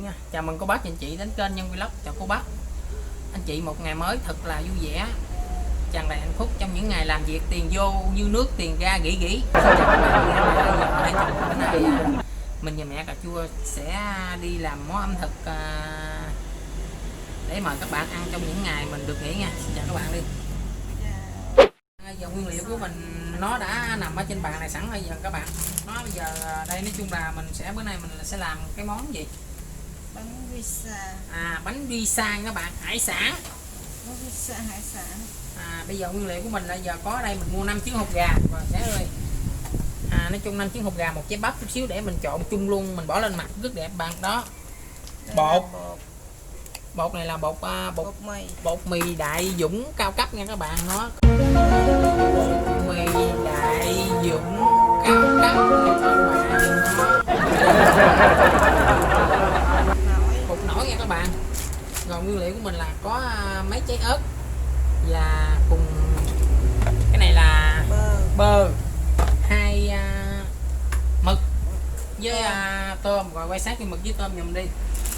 nha. Chào mừng cô bác và anh chị đến kênh Nhân Vlog. Chào cô bác anh chị, một ngày mới thật là vui vẻ, tràn đầy hạnh phúc trong những ngày làm việc tiền vô như nước, tiền ra gỉ gỉ. Xin chào các bạn, bữa nay mình và mẹ cà chua sẽ đi làm món ẩm thực để mời các bạn ăn trong những ngày mình được nghỉ nha. Xin chào các bạn đi. Giờ nguyên liệu của mình nó đã nằm ở trên bàn này sẵn rồi giờ các bạn. Bây giờ đây nói chung là bữa nay mình sẽ làm cái món gì? Bánh pizza. Bánh pizza các bạn, hải sản. Bánh pizza hải sản. Bây giờ nguyên liệu của mình là giờ có ở đây mình mua 5 trứng hột gà và trẻ ơi. Nói chung 5 trứng hột gà, một trái bắp chút xíu để mình trộn chung luôn, mình bỏ lên mặt rất đẹp bạn đó. Bột này là bột mì Đại Dũng cao cấp nha các bạn. Nó bột mì Đại Dũng cao cấp nha các bạn. Bột nổi nha các bạn. Rồi nguyên liệu của mình là có mấy trái ớt và cùng cái này là bơ, 2 mực với tôm. Rồi quay sát cái mực với tôm giùm đi.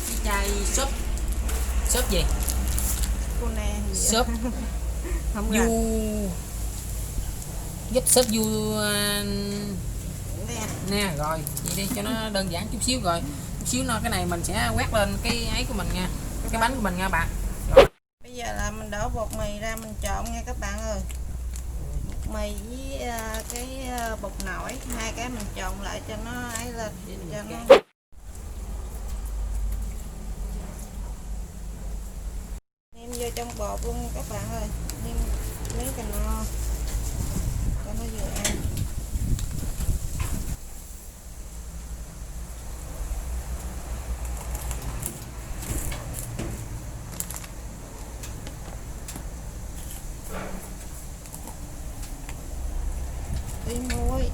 Cái chai súp gì? Súp súp du nè. Rồi vậy đi cho nó đơn giản chút xíu. Rồi chút xíu nó cái này mình sẽ quét lên cái ấy của mình nha, cái bánh của mình nha bạn. Rồi bây giờ là mình đổ bột mì ra mình trộn nha các bạn ơi. Bột mì với cái bột nổi, hai cái mình trộn lại cho nó ấy lên, cho nó nêm vô trong bột luôn các bạn ơi. Nêm miếng cà no cho nó vừa ăn. Tí muối.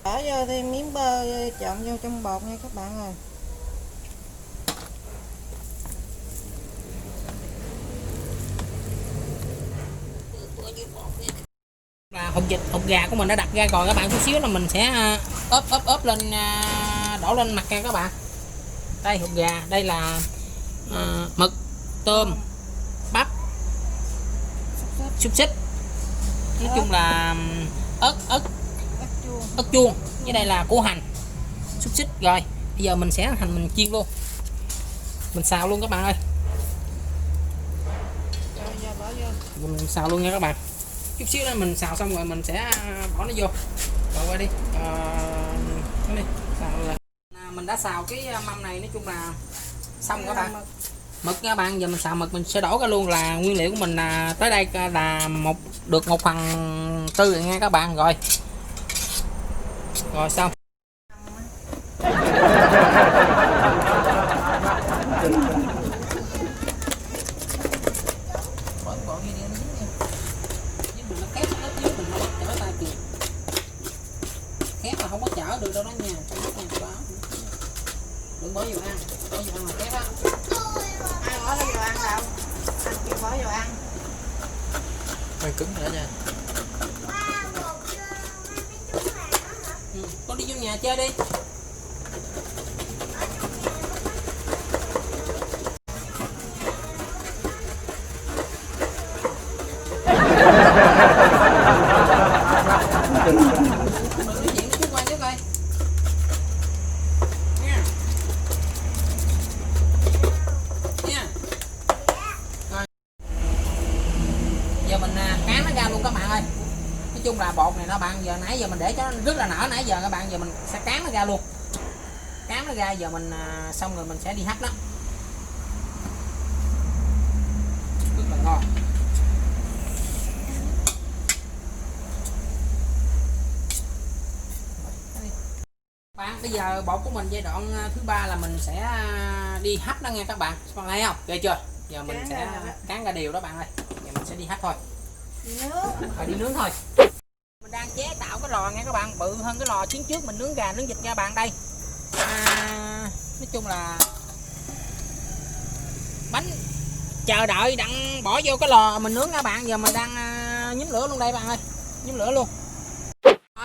Bỏ vô thêm miếng bơ trộn vô trong bột nha các bạn ơi. Hột gà của mình đã đặt ra rồi các bạn. Chút xíu là mình sẽ ốp lên, đổ lên mặt nha các bạn. Đây hột gà, đây là mực, tôm, bắp, xúc xích, nói chung là ớt chuông, với đây là củ hành, xúc xích. Rồi bây giờ mình sẽ mình chiên luôn, mình xào luôn các bạn ơi. Mình xào luôn nha các bạn. Chút xíu nữa mình xào xong rồi mình sẽ bỏ nó vô. Rồi qua đi. Đi xào là mình đã xào cái mâm này, nói chung là xong các bạn. Mực nha bạn, giờ mình xào mực mình sẽ đổ ra luôn. Là nguyên liệu của mình là tới đây là được 1/4 rồi nha các bạn. Rồi xong. Khép là không có chở được đâu đó nha, đừng bỏ vô ăn, bỏ vô ăn là khép á. Ai bỏ nó vô ăn đâu, anh kêu bỏ vô ăn. Hơi cứng nữa nha. Con đi vô nhà chơi đi. Giờ mình cán nó ra luôn các bạn ơi. Nói chung là bột này nó bạn, giờ nãy giờ mình để cho nó rất là nở nãy giờ các bạn, giờ mình sẽ cán nó ra luôn. Cán nó ra giờ mình xong rồi mình sẽ đi hấp nó. Rất là ngon. Bạn bây giờ bột của mình giai đoạn thứ 3 là mình sẽ đi hấp nó nghe các bạn. Các bạn thấy không? Ghê chưa? Giờ mình sẽ cán ra đều đó bạn ơi. Giờ mình sẽ đi hấp thôi. Đi nướng thôi. Mình đang chế tạo cái lò nghe các bạn, bự hơn cái lò chiến trước mình nướng gà nướng vịt nha bạn. Đây nói chung là bánh chờ đợi đặng bỏ vô cái lò mình nướng nha bạn. Giờ mình đang nhúm lửa luôn đây bạn ơi. Nhóm lửa luôn.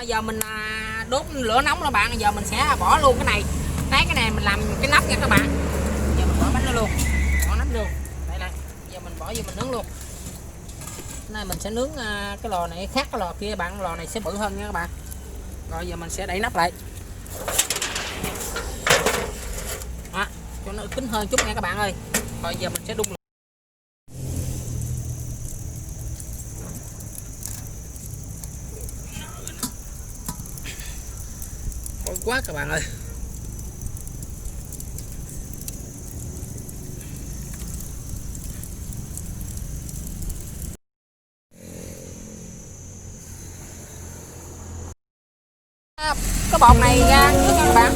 Giờ mình đốt lửa nóng rồi bạn, giờ mình sẽ bỏ luôn cái này. Đấy, cái này mình làm cái nắp nha các bạn. Giờ mình bỏ bánh nó luôn, bỏ nắp luôn. Đây này, giờ mình bỏ vô mình nướng luôn. Cái này mình sẽ nướng cái lò này khác cái lò kia bạn, lò này sẽ bự hơn nha các bạn. Rồi giờ mình sẽ đậy nắp lại. Đó, cho nó kín hơn chút nha các bạn ơi. Rồi giờ mình sẽ đun. Khói quá các bạn ơi. Cái bột này ra trước nha các bạn.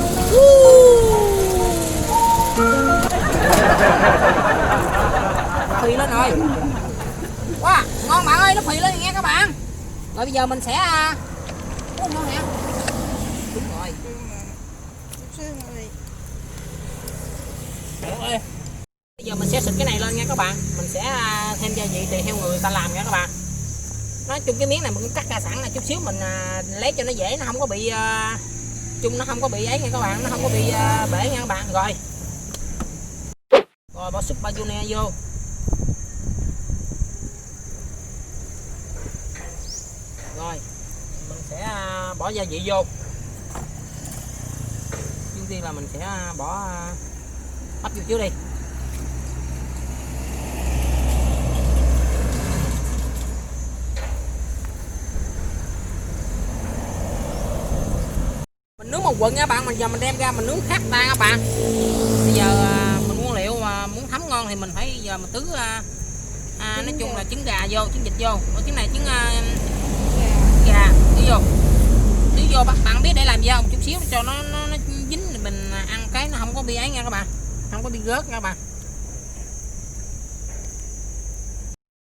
Phì lên rồi. Wow, ngon bạn ơi, nó phì lên nghe các bạn. Rồi bây giờ mình sẽ ngon nè. Đúng rồi. Ơi. Bây giờ mình sẽ xịt cái này lên nha các bạn. Mình sẽ thêm gia vị tùy theo người ta làm nha các bạn. Nói chung cái miếng này mình cũng cắt ra sẵn là chút xíu mình lấy cho nó dễ, nó không có bị chung nó không có bị ấy nha các bạn, nó không có bị bể nha các bạn. Rồi bỏ Super Junior vô. Rồi mình sẽ bỏ gia vị vô. Trước tiên là mình sẽ bỏ bắp vô trước đi. Mình nướng một quần nha bạn, giờ mình đem ra mình nướng khác ta các bạn. Bây giờ mình nguyên liệu mà muốn thấm ngon thì mình phải giờ mình tứ nói chung là trứng gà vô, trứng vịt vô, ở trứng này trứng gà tứ vô bạn biết để làm gì không? Chút xíu cho nó dính mình ăn cái nó không có bị ấy nha các bạn, không có bị rớt nha các bạn.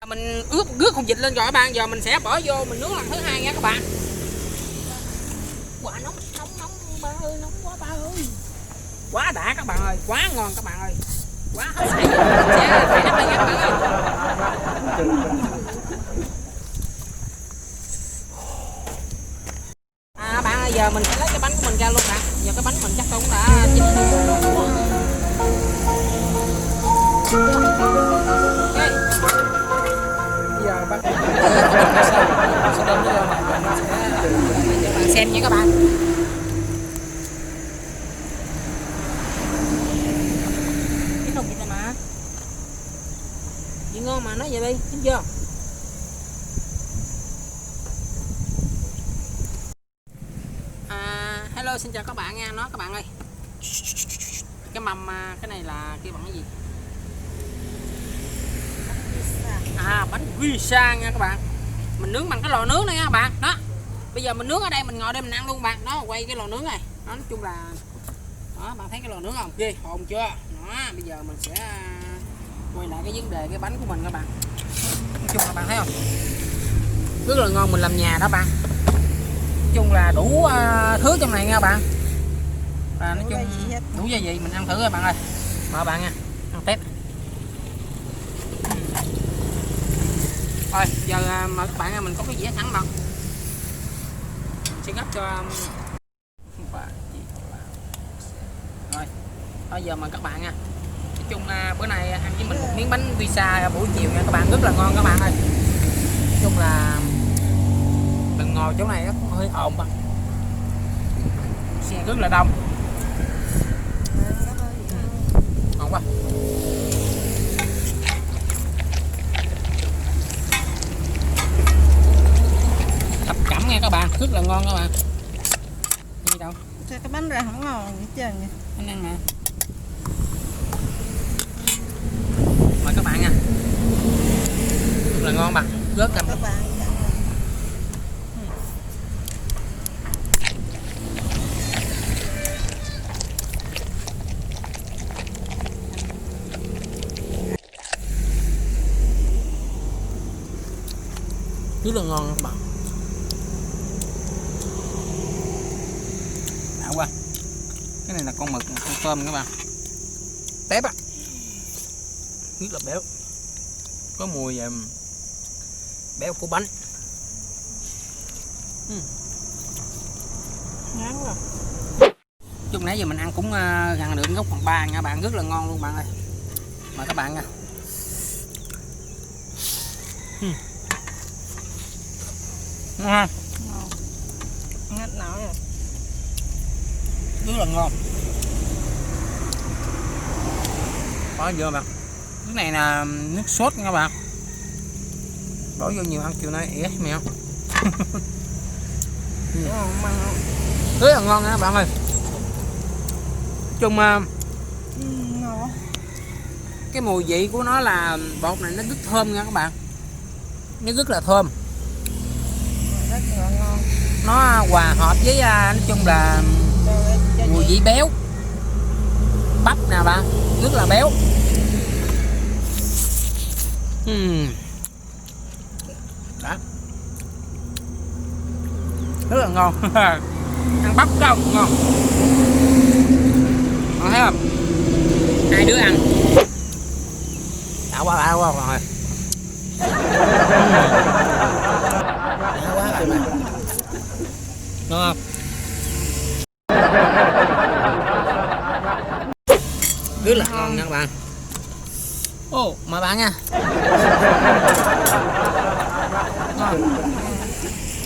Mình rước con vịt lên rồi các bạn, giờ mình sẽ bỏ vô mình nướng lần thứ hai nha các bạn. Quả nóng ba ơi, nóng quá ba ơi, quá đã các bạn ơi, quá ngon các bạn ơi, quá hấp dẫn. Sẽ phải nắp đây nha các bạn ơi. Bạn ơi, giờ mình sẽ lấy cái bánh của mình ra luôn bạn. Giờ cái bánh mình chắc cũng đã chín rồi. Okay. Giờ bạn sẽ đem cho bạn xem nha các bạn. Chín không vậy mà. Gì ngon mà nói vậy đi, chín chưa? Hello xin chào các bạn nha, các bạn ơi. Cái mâm cái này là kêu bằng cái gì? Bánh pizza nha các bạn. Mình nướng bằng cái lò nướng này nha các bạn. Đó. Bây giờ mình nướng ở đây, mình ngồi đây mình ăn luôn bạn. Đó, quay cái lò nướng này. Đó, nói chung là đó, bạn thấy cái lò nướng không? Ghê, hồn chưa? Đó, bây giờ mình sẽ quay lại cái vấn đề cái bánh của mình các bạn. Nói chung là bạn thấy không? Rất là ngon, mình làm nhà đó bạn. Nói chung là đủ thứ trong này nha bạn. Và nói chung đủ gia vị mình ăn thử các bạn ơi. Mời bạn nha, ăn test. Rồi giờ mời các bạn, mình có cái dĩa sẵn mà sẽ gấp cho rồi. Bây giờ mời các bạn nha. Nói chung bữa nay ăn với mình một miếng bánh pizza buổi chiều nha các bạn, rất là ngon các bạn ơi. Nói chung là đừng ngồi chỗ này nó cũng hơi ồn bạn, xe rất là đông. Ngon quá. Thập cẩm nha các bạn, rất là ngon các bạn. Gì đâu? Sao cái bánh ra không ngon vậy trời nhỉ? Anh ăn nè. Mời các bạn nha. Rất là ngon bạn, rất cầm. Các bạn rất là ngon các bạn. Đã quá. Cái này là con mực, con tôm các bạn. Tép á. Rất là béo. Có mùi béo của bánh. Ngán rồi. Chung nãy giờ mình ăn cũng gần được gốc phần 3 nha bạn, rất là ngon luôn bạn ơi. Mời các bạn nha. Ngon. Ngon. Ngắt nổi rồi. Rất là ngon. Bỏ vô bạn. Cái này là nước sốt nha bạn. Bỏ vô nhiều ăn chiều nay ỉa mèo. Ngon. Rất là ngon nha bạn ơi. Chung Ngon. cái mùi vị của nó là bột này nó rất thơm nha các bạn, nó rất là thơm, Rất là ngon. nó hòa hợp với nói chung là mùi vị béo bắp nè bạn, rất là béo. Đó. Rất là ngon. Ăn bắp không ngon, bạn thấy không, hai đứa ăn đã quá rồi. Đã quá rồi nè, ngon không? Rất là ngon nha các bạn. Ô mời bạn nha. Ngon.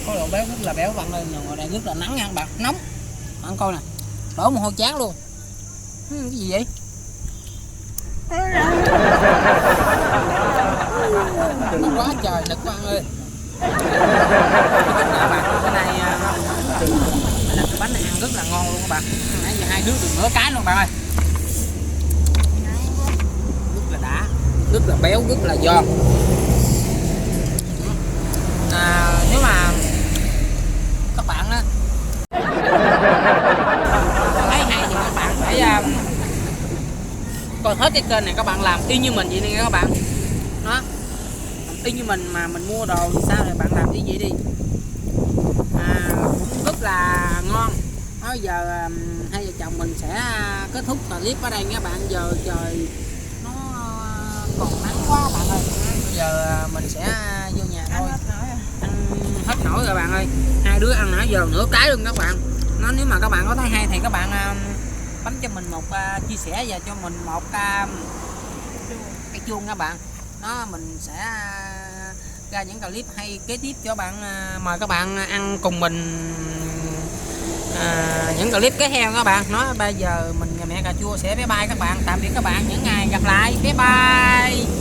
Có độ béo rất là béo bạn ơi, ngoài đây rất là nắng nha các bạn, nóng. Bạn coi nè, đổ mồ hôi chán luôn. Cái gì vậy? Nó quá trời nực bạn ơi. Cái này là cái bánh này ăn rất là ngon luôn các bạn. Nãy giờ hai đứa được nửa cái luôn bạn ơi. Rất là đã, rất là béo, rất là giòn. Nếu mà các bạn á thấy hay thì các bạn phải coi hết cái kênh này, các bạn làm y như mình vậy đi các bạn. Đó, y như mình mà mình mua đồ thì sao thì bạn làm như vậy đi, cũng rất là ngon. Đó, giờ hai vợ chồng mình sẽ kết thúc clip ở đây các bạn. Giờ trời nó còn nắng quá bạn ơi, bây giờ mình sẽ vô nhà thôi. Ăn hết nổi rồi bạn ơi, hai đứa ăn nãy giờ nửa cái luôn các bạn. Nó nếu mà các bạn có thấy hay thì các bạn bấm cho mình một chia sẻ và cho mình một cái chuông các bạn. Nó mình sẽ ra những clip hay kế tiếp cho bạn, mời các bạn ăn cùng mình những clip kế theo các bạn. Nói bây giờ mình nhà mẹ cà chua sẽ bye bye các bạn, tạm biệt các bạn, những ngày gặp lại, bye bye.